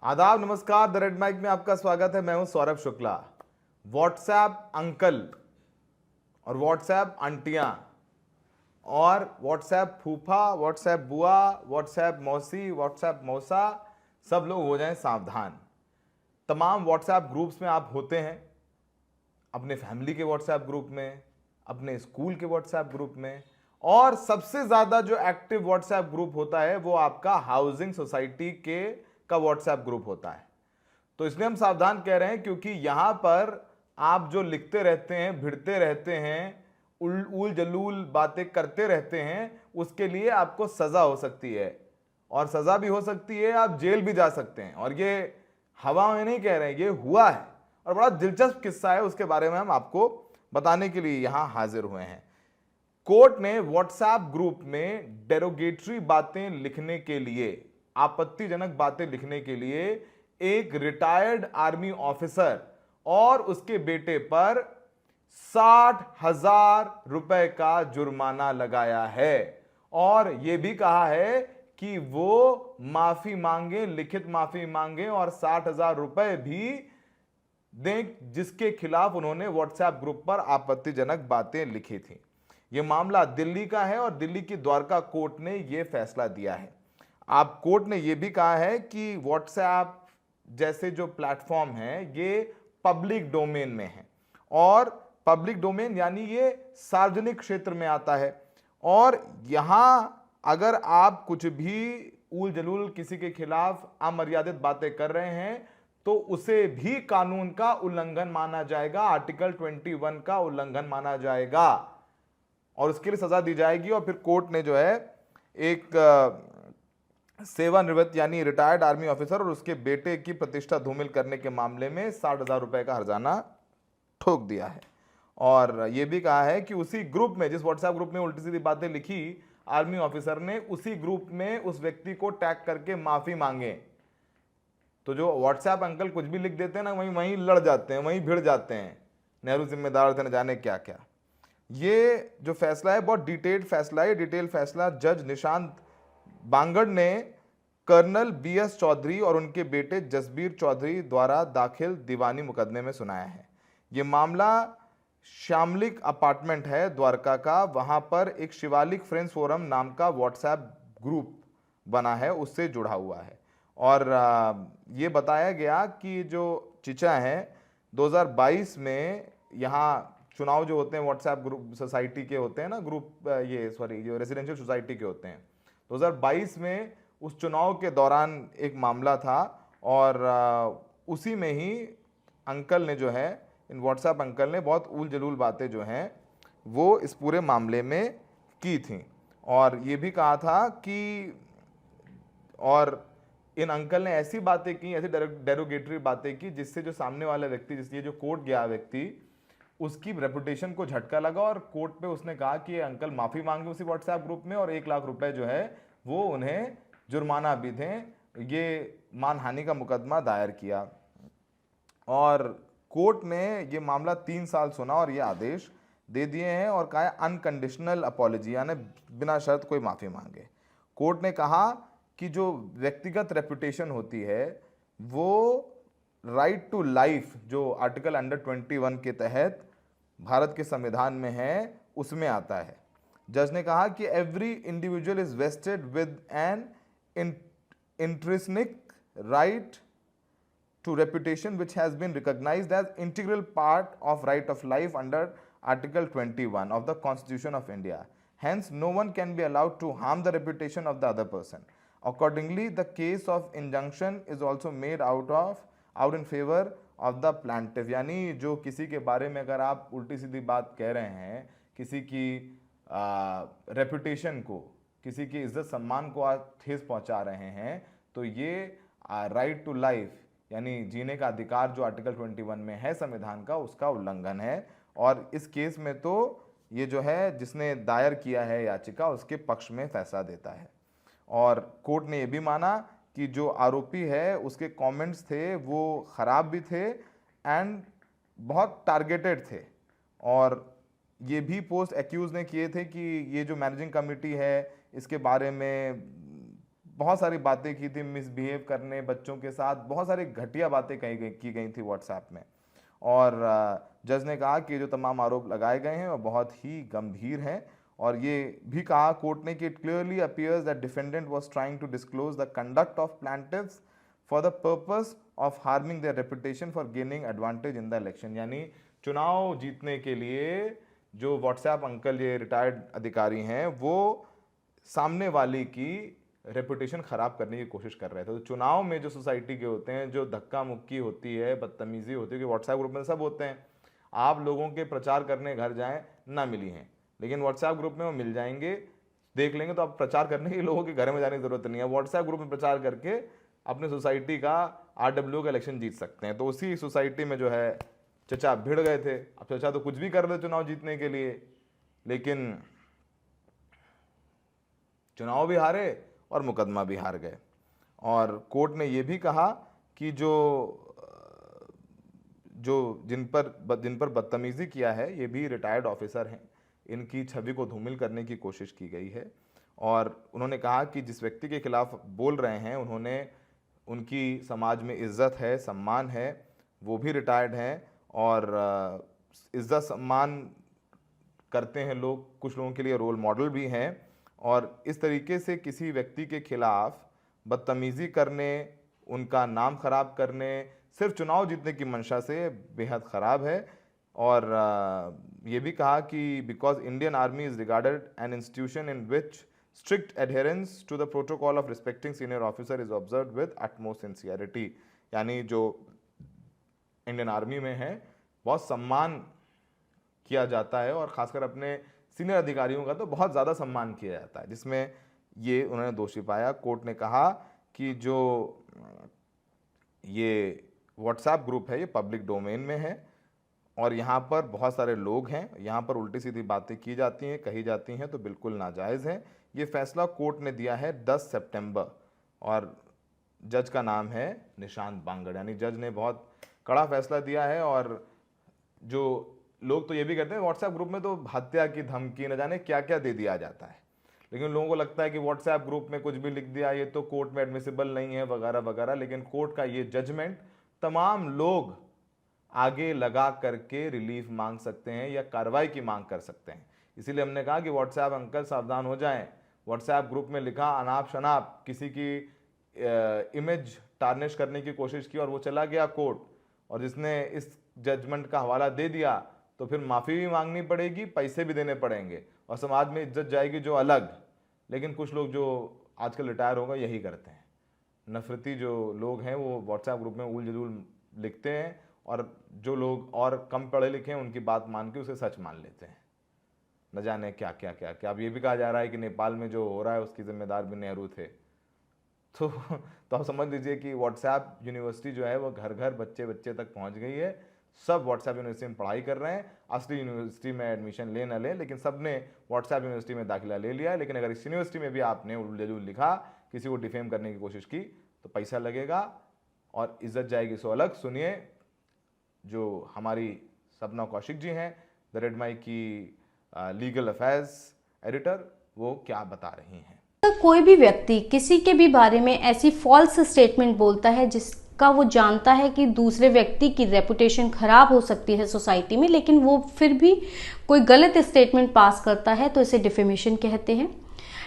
आदाब, नमस्कार। The red mic में आपका स्वागत है। मैं हूं सौरभ शुक्ला। व्हाट्सएप अंकल और व्हाट्सएप आंटियां और व्हाट्सएप फूफा, व्हाट्सएप बुआ, व्हाट्सएप मौसी, व्हाट्सएप मौसा, सब लोग हो जाएं सावधान। तमाम व्हाट्सएप ग्रुप्स में आप होते हैं, अपने फैमिली के व्हाट्सएप ग्रुप में, अपने स्कूल के व्हाट्सएप ग्रुप में, और सबसे ज्यादा जो एक्टिव व्हाट्सएप ग्रुप होता है वो आपका हाउसिंग सोसाइटी के का व्हाट्सएप ग्रुप होता है। तो इसलिए हम सावधान कह रहे हैं क्योंकि यहां पर आप जो लिखते रहते हैं, भिड़ते रहते हैं, उल जलूल बातें करते रहते हैं, उसके लिए आपको सजा हो सकती है। और सजा भी हो सकती है, आप जेल भी जा सकते हैं। और ये हवा में नहीं कह रहे हैं, ये हुआ है और बड़ा दिलचस्प किस्सा है। उसके बारे में हम आपको बताने के लिए यहां हाजिर हुए हैं। कोर्ट ने व्हाट्सएप ग्रुप में डेरोगेटरी बातें लिखने के लिए, आपत्तिजनक बातें लिखने के लिए एक रिटायर्ड आर्मी ऑफिसर और उसके बेटे पर 60,000 रुपए का जुर्माना लगाया है। और यह भी कहा है कि वो माफी मांगे, लिखित माफी मांगे और 60,000 रुपए भी दें जिसके खिलाफ उन्होंने व्हाट्सएप ग्रुप पर आपत्तिजनक बातें लिखी थी। यह मामला दिल्ली का है और दिल्ली की द्वारका कोर्ट ने यह फैसला दिया है। आप कोर्ट ने यह भी कहा है कि व्हाट्सएप जैसे जो प्लेटफॉर्म है ये पब्लिक डोमेन में है, और पब्लिक डोमेन यानी ये सार्वजनिक क्षेत्र में आता है। और यहां अगर आप कुछ भी उल जलूल किसी के खिलाफ अमर्यादित बातें कर रहे हैं तो उसे भी कानून का उल्लंघन माना जाएगा, आर्टिकल 21 का उल्लंघन माना जाएगा और उसके लिए सजा दी जाएगी। और फिर कोर्ट ने जो है एक सेवानिवृत्त यानी रिटायर्ड आर्मी ऑफिसर और उसके बेटे की प्रतिष्ठा धूमिल करने के मामले में 60,000 रुपए का हर्जाना ठोक दिया है। और यह भी कहा है कि उसी ग्रुप में, जिस व्हाट्सएप ग्रुप में उल्टी सीधी बातें लिखी आर्मी ऑफिसर ने, उसी ग्रुप में उस व्यक्ति को टैग करके माफी मांगे। तो जो व्हाट्सएप अंकल कुछ भी लिख देते हैं ना, वहीं वहीं लड़ जाते हैं, वहीं भिड़ जाते हैं। नेहरू जिम्मेदार थे, न जाने क्या क्या। ये जो फैसला है बहुत डिटेल्ड फैसला है। डिटेल फैसला जज निशांत बांगड़ ने कर्नल BS चौधरी और उनके बेटे जसबीर चौधरी द्वारा दाखिल दीवानी मुकदमे में सुनाया है। यह मामला श्यामलिक अपार्टमेंट है द्वारका का, वहां पर एक शिवालिक फ्रेंड्स फोरम नाम का व्हाट्सएप ग्रुप बना है, उससे जुड़ा हुआ है। और ये बताया गया कि जो चिचा है 2022 में यहाँ चुनाव जो होते हैं व्हाट्सएप ग्रुप सोसाइटी के होते हैं ना, ग्रुप जो रेजिडेंशियल सोसाइटी के होते हैं, 2022 में उस चुनाव के दौरान एक मामला था और उसी में ही अंकल ने जो है, इन व्हाट्सएप अंकल ने बहुत उल जलूल बातें जो हैं वो इस पूरे मामले में की थी। और ये भी कहा था कि और इन अंकल ने ऐसी बातें की, ऐसी डेरोगेटरी बातें की जिससे जो सामने वाला व्यक्ति, जिससे जो कोर्ट गया व्यक्ति, उसकी रेपुटेशन को झटका लगा। और कोर्ट पे उसने कहा कि ये अंकल माफी मांगे उसी व्हाट्सएप ग्रुप में और 1 लाख रुपए जो है वो उन्हें जुर्माना भी दें। ये मानहानि का मुकदमा दायर किया और कोर्ट ने ये मामला 3 साल सुना और ये आदेश दे दिए हैं और कहा है अनकंडीशनल अपॉलॉजी, यानी बिना शर्त कोई माफी मांगे। कोर्ट ने कहा कि जो व्यक्तिगत रेपुटेशन होती है वो राइट टू लाइफ, जो आर्टिकल अंडर 21 के तहत भारत के संविधान में है, उसमें आता है। जज ने कहा कि every individual is wasted with N intrinsic right to reputation which has been recognized as integral part of right of life under Article 21 of the Constitution of India. Hence, no one can be allowed to harm the reputation of the other person. Accordingly, the case of injunction is also made out in favor of the plaintiff. यानी जो किसी के बारे में अगर आप उल्टी सीधी बात कह रहे हैं, किसी की रेपुटेशन को, किसी की इज्जत सम्मान को आप ठेस पहुंचा रहे हैं, तो ये राइट टू लाइफ यानी जीने का अधिकार जो आर्टिकल 21 में है संविधान का, उसका उल्लंघन है। और इस केस में तो ये जो है जिसने दायर किया है याचिका, उसके पक्ष में फैसला देता है। और कोर्ट ने ये भी माना कि जो आरोपी है उसके कमेंट्स थे वो ख़राब भी थे एंड बहुत टारगेटेड थे। और ये भी पोस्ट एक्यूज ने किए थे कि ये जो मैनेजिंग कमेटी है इसके बारे में बहुत सारी बातें की थी, मिसबिहेव करने, बच्चों के साथ बहुत सारी घटिया बातें की गई थी व्हाट्सएप में। और जज ने कहा कि जो तमाम आरोप लगाए गए हैं वो बहुत ही गंभीर हैं, और ये भी कहा कोर्ट ने कि it clearly appears that defendant was trying to disclose the conduct of plaintiffs for the purpose of harming their reputation for gaining advantage in the election. यानी चुनाव जीतने के लिए जो व्हाट्सएप अंकल, ये रिटायर्ड अधिकारी हैं, वो सामने वाले की रेपुटेशन खराब करने की कोशिश कर रहे थे। तो चुनाव में जो सोसाइटी के होते हैं, जो धक्का मुक्की होती है, बदतमीजी होती है, कि व्हाट्सएप ग्रुप में सब होते हैं। आप लोगों के प्रचार करने घर जाएं, ना मिली हैं, लेकिन व्हाट्सएप ग्रुप में वो मिल जाएंगे, देख लेंगे, तो आप प्रचार करने के लोगों के घर में जाने की जरूरत नहीं है। व्हाट्सएप ग्रुप में प्रचार करके अपने सोसाइटी का RW का इलेक्शन जीत सकते हैं। तो उसी सोसाइटी में जो है चचा भिड़ गए थे। अब चचा तो कुछ भी कर रहे चुनाव जीतने के लिए, लेकिन चुनाव भी हारे और मुकदमा भी हार गए। और कोर्ट ने यह भी कहा कि जिन पर बदतमीजी किया है, ये भी रिटायर्ड ऑफिसर हैं, इनकी छवि को धूमिल करने की कोशिश की गई है। और उन्होंने कहा कि जिस व्यक्ति के खिलाफ बोल रहे हैं, उनकी समाज में इज्जत है, सम्मान है, वो भी रिटायर्ड हैं, और इज्जत सम्मान करते हैं लोग, कुछ लोगों के लिए रोल मॉडल भी हैं। और इस तरीके से किसी व्यक्ति के खिलाफ बदतमीजी करने, उनका नाम खराब करने, सिर्फ चुनाव जीतने की मंशा से, बेहद ख़राब है। और ये भी कहा कि because Indian army is regarded an institution in which strict adherence to the protocol of respecting senior officer is observe with utmost sincerity. यानी जो इंडियन आर्मी में है, बहुत सम्मान किया जाता है, और ख़ासकर अपने सीनियर अधिकारियों का तो बहुत ज़्यादा सम्मान किया जाता है, जिसमें ये उन्होंने दोषी पाया। कोर्ट ने कहा कि जो ये व्हाट्सएप ग्रुप है, ये पब्लिक डोमेन में है, और यहाँ पर बहुत सारे लोग हैं, यहाँ पर उल्टी सीधी बातें की जाती हैं, कही जाती हैं, तो बिल्कुल नाजायज़ है। ये फैसला कोर्ट ने दिया है 10 सितंबर, और जज का नाम है निशांत बांगड़। यानी जज ने बहुत कड़ा फैसला दिया है। और जो लोग तो ये भी कहते हैं व्हाट्सएप ग्रुप में तो हत्या की धमकी, न जाने क्या क्या दे दिया जाता है, लेकिन लोगों को लगता है कि व्हाट्सएप ग्रुप में कुछ भी लिख दिया, ये तो कोर्ट में एडमिसिबल नहीं है, वगैरह वगैरह। लेकिन कोर्ट का ये जजमेंट तमाम लोग आगे लगा करके रिलीफ मांग सकते हैं या कार्रवाई की मांग कर सकते हैं। इसीलिए हमने कहा कि व्हाट्सएप अंकल सावधान हो जाएं। व्हाट्सएप ग्रुप में लिखा अनाप शनाप किसी की इमेज टार्निश करने की कोशिश की, और वो चला गया कोर्ट, और जिसने इस जजमेंट का हवाला दे दिया, तो फिर माफ़ी भी मांगनी पड़ेगी, पैसे भी देने पड़ेंगे, और समाज में इज्जत जाएगी जो अलग। लेकिन कुछ लोग जो आजकल रिटायर होगा यही करते हैं। नफरती जो लोग हैं वो व्हाट्सएप ग्रुप में उल जलूल लिखते हैं, और जो लोग और कम पढ़े लिखे हैं उनकी बात मान के उसे सच मान लेते हैं। न जाने क्या क्या क्या क्या। अब ये भी कहा जा रहा है कि नेपाल में जो हो रहा है उसकी जिम्मेदार भी नेहरू थे। तो आप समझ लीजिए कि व्हाट्सएप यूनिवर्सिटी जो है वो घर घर, बच्चे बच्चे तक पहुंच गई है। सब व्हाट्सएप यूनिवर्सिटी में पढ़ाई कर रहे हैं। असली यूनिवर्सिटी में एडमिशन ले न ले, लेकिन सब ने व्हाट्सएप यूनिवर्सिटी में दाखिला ले लिया है। लेकिन अगर इस यूनिवर्सिटी में भी आपने उल्लू लिखा, किसी को डिफेम करने की कोशिश की, तो पैसा लगेगा और इज्जत जाएगी सो अलग। सुनिए जो हमारी सपना कौशिक जी हैं, द रेड माइक की लीगल अफेयर्स एडिटर, वो क्या बता रही हैं। कोई भी व्यक्ति किसी के भी बारे में ऐसी फॉल्स स्टेटमेंट बोलता है जिसका वो जानता है कि दूसरे व्यक्ति की रेपुटेशन खराब हो सकती है सोसाइटी में, लेकिन वो फिर भी कोई गलत स्टेटमेंट पास करता है, तो इसे डिफेमेशन कहते हैं।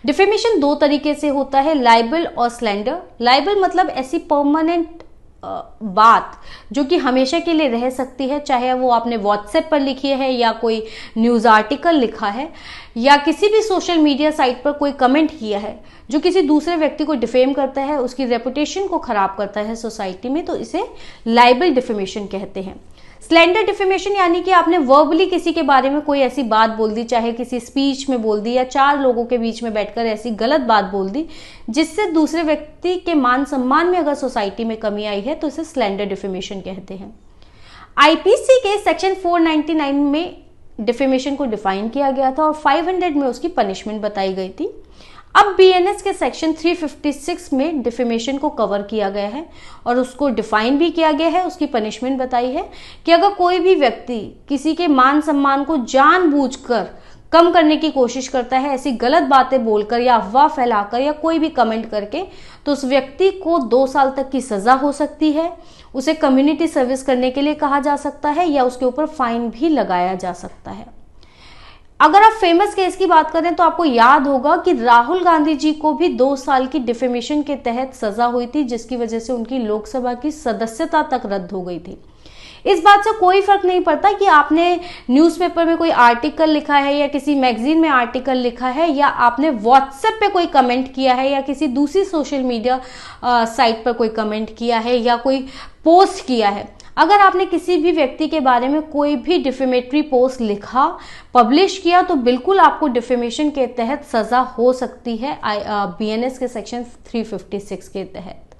डिफेमेशन दो तरीके से होता है, लाइबल और स्लैंडर। लाइबल मतलब ऐसी परमानेंट बात जो कि हमेशा के लिए रह सकती है, चाहे वो आपने व्हाट्सएप पर लिखी है या कोई न्यूज़ आर्टिकल लिखा है या किसी भी सोशल मीडिया साइट पर कोई कमेंट किया है, जो किसी दूसरे व्यक्ति को डिफेम करता है, उसकी रेपुटेशन को खराब करता है सोसाइटी में, तो इसे लाइबल डिफेमेशन कहते हैं। स्लैंडर डिफेमेशन यानी कि आपने वर्बली किसी के बारे में कोई ऐसी बात बोल दी, चाहे किसी स्पीच में बोल दी या चार लोगों के बीच में बैठकर ऐसी गलत बात बोल दी जिससे दूसरे व्यक्ति के मान सम्मान में अगर सोसाइटी में कमी आई है, तो इसे स्लैंडर डिफेमेशन कहते हैं। आईपीसी के सेक्शन 499 में डिफेमेशन को डिफाइन किया गया था और 500 में उसकी पनिशमेंट बताई गई थी। अब बीएनएस के सेक्शन 356 में डिफेमेशन को कवर किया गया है और उसको डिफाइन भी किया गया है, उसकी पनिशमेंट बताई है कि अगर कोई भी व्यक्ति किसी के मान सम्मान को जानबूझकर कम करने की कोशिश करता है ऐसी गलत बातें बोलकर या अफवाह फैलाकर या कोई भी कमेंट करके, तो उस व्यक्ति को 2 साल तक की सजा हो सकती है, उसे कम्युनिटी सर्विस करने के लिए कहा जा सकता है या उसके ऊपर फाइन भी लगाया जा सकता है। अगर आप फेमस केस की बात करें तो आपको याद होगा कि राहुल गांधी जी को भी 2 साल की डिफेमेशन के तहत सजा हुई थी, जिसकी वजह से उनकी लोकसभा की सदस्यता तक रद्द हो गई थी। इस बात से कोई फर्क नहीं पड़ता कि आपने न्यूज़पेपर में कोई आर्टिकल लिखा है या किसी मैगजीन में आर्टिकल लिखा है या आपने व्हाट्सएप पे कोई कमेंट किया है या किसी दूसरी सोशल मीडिया साइट पर कोई कमेंट किया है या कोई पोस्ट किया है। अगर आपने किसी भी व्यक्ति के बारे में कोई भी डिफेमेटरी पोस्ट लिखा, पब्लिश किया, तो बिल्कुल आपको डिफेमेशन के तहत सजा हो सकती है BNS के सेक्शन 356 के तहत।